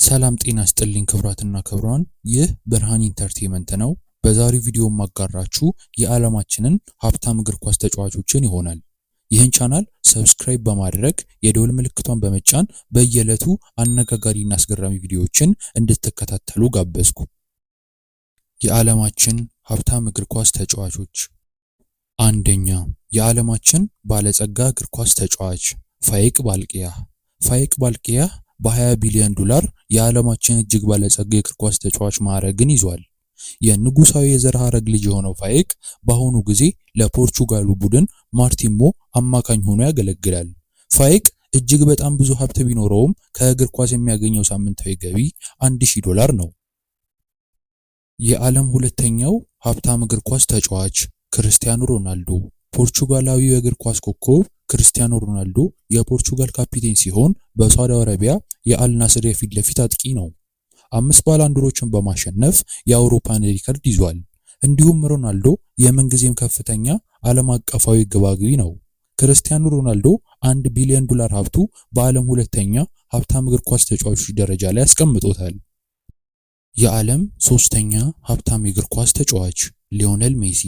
ሰላም ጤና ይስጥልኝ ክብራትና ክብራን፣ ይህ ብርሃን ኢንተርቴይንመንት ነው። በዛሬው ቪዲዮ ማጋራችሁ የዓለማችንን ሀብታም እግር ኳስ ተጫዋቾችን ይሆናል። ይህን ቻናል ሰብስክራይብ በማድረግ የደወል ምልክቷን በመጫን በየዕለቱ አነጋጋሪና አስገራሚ ቪዲዮዎችን እንድትከታተሉ ጋበዝኩ። የዓለማችን ሀብታም እግር ኳስ ተጫዋቾች። አንደኛ፣ የዓለማችን ባለጸጋ እግር ኳስ ተጫዋች ፋይቅ ባልቂያህ። ፋይቅ ባልቂያህ በ20 ቢሊዮን ዶላር የዓለማችን እጅግ ባለጸጋ የእግር ኳስ ተጫዋች ማዕረግን ይዟል። የንጉሳዊ የዘር ሐረግ ልጅ የሆነው ፋይቅ በአሁኑ ጊዜ ለፖርቹጋሉ ቡድን ማርቲሞ አማካኝ ሆኖ ያገለግላል። ፋይቅ እጅግ በጣም ብዙ ሀብት ቢኖረውም ከእግር ኳስ የሚያገኘው ሳምንታዊ ገቢ $1000 ነው። የዓለም ሁለተኛው ሀብታም እግር ኳስ ተጫዋች ክርስቲያኖ ሮናልዶ። ፖርቹጋላዊው የእግር ኳስ ኮከብ ክርስቲያኖ ሮናልዶ የፖርቹጋል ካፒቴን ሲሆን በሳውዲ አረቢያ የአልናስር የፊት ለፊት አጥቂ ነው። 5 ባላንዶሮችን በማሸነፍ የአውሮፓን ሪከርድ ይዟል። እንዲሁም ሮናልዶ የምንጊዜም ከፍተኛ ዓለም አቀፋዊ ግብ አግቢ ነው። ክርስቲያኖ ሮናልዶ $1 ቢሊዮን ሀብቱ በዓለም ሁለተኛ ሀብታም እግር ኳስ ተጫዋቾች ደረጃ ላይ ያስቀምጦታል። የዓለም ሶስተኛ ሀብታም የእግር ኳስ ተጫዋች ሊዮኔል ሜሲ።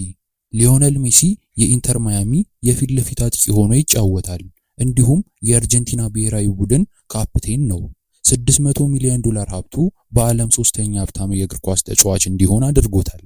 ሊዮኔል ሜሲ የኢንተር ማያሚ የፊት ለፊት አጥቂ ሆኖ ይጫወታል። እንዲሁም የአርጀንቲና ብሔራዊ ቡድን ካፕቴን ነው። $600 ሚሊዮን ሀብቱ በዓለም ሶስተኛ ሀብታም የእግር ኳስ ተጫዋች እንዲሆን አድርጎታል።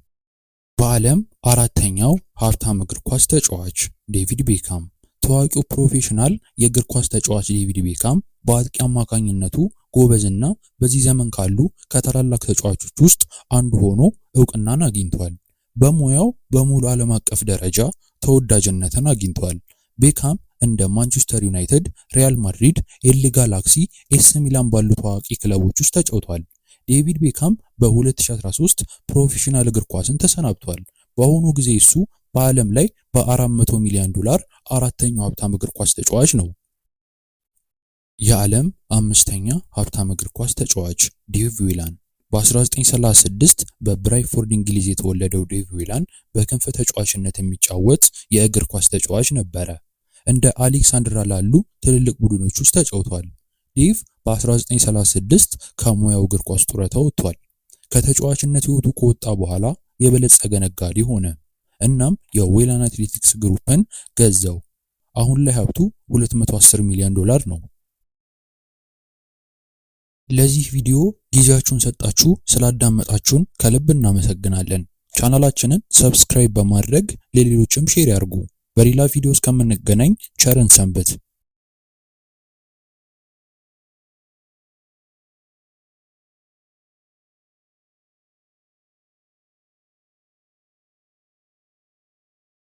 በዓለም አራተኛው ሀብታም እግር ኳስ ተጫዋች ዴቪድ ቤካም። ታዋቂው ፕሮፌሽናል የእግር ኳስ ተጫዋች ዴቪድ ቤካም በአጥቂ አማካኝነቱ ጎበዝና በዚህ ዘመን ካሉ ከታላላቅ ተጫዋቾች ውስጥ አንዱ ሆኖ እውቅናን አግኝቷል። በሙያው በሙሉ ዓለም አቀፍ ደረጃ ተወዳጅነትን አግኝቷል። ቤካም እንደ ማንቸስተር ዩናይትድ፣ ሪያል ማድሪድ፣ ኤል ጋላክሲ፣ ኤስ ሚላን ባሉ ታዋቂ ክለቦች ውስጥ ተጫውቷል። ዴቪድ ቤካም በ2013 ፕሮፌሽናል እግር ኳስን ተሰናብቷል። በአሁኑ ጊዜ እሱ በዓለም ላይ $400 ሚሊዮን አራተኛው ሀብታም እግር ኳስ ተጫዋች ነው። የዓለም አምስተኛ ሀብታም እግር ኳስ ተጫዋች ዴቭ ዊላን። በ1936 በብራይትፎርድ እንግሊዝ የተወለደው ዴቭ ዊላን በክንፍ ተጫዋችነት የሚጫወት የእግር ኳስ ተጫዋች ነበረ። እንደ አሌክሳንድራ ላሉ ትልልቅ ቡድኖች ውስጥ ተጫውቷል። ዴቭ በ1936 ከሙያው እግር ኳስ ጡረታ ወጥቷል። ከተጫዋችነት ህይወቱ ከወጣ በኋላ የበለጸገ ነጋዴ ሆነ። እናም የዌላን አትሌቲክስ ግሩፕን ገዛው። አሁን ላይ ሀብቱ $210 ሚሊዮን ነው። ለዚህ ቪዲዮ ጊዜያችሁን ሰጣችሁ ስላዳመጣችሁን ከልብ እናመሰግናለን። ቻናላችንን ሰብስክራይብ በማድረግ ለሌሎችም ሼር ያርጉ። በሌላ ቪዲዮ እስከምንገናኝ ቸርን ሰንብት።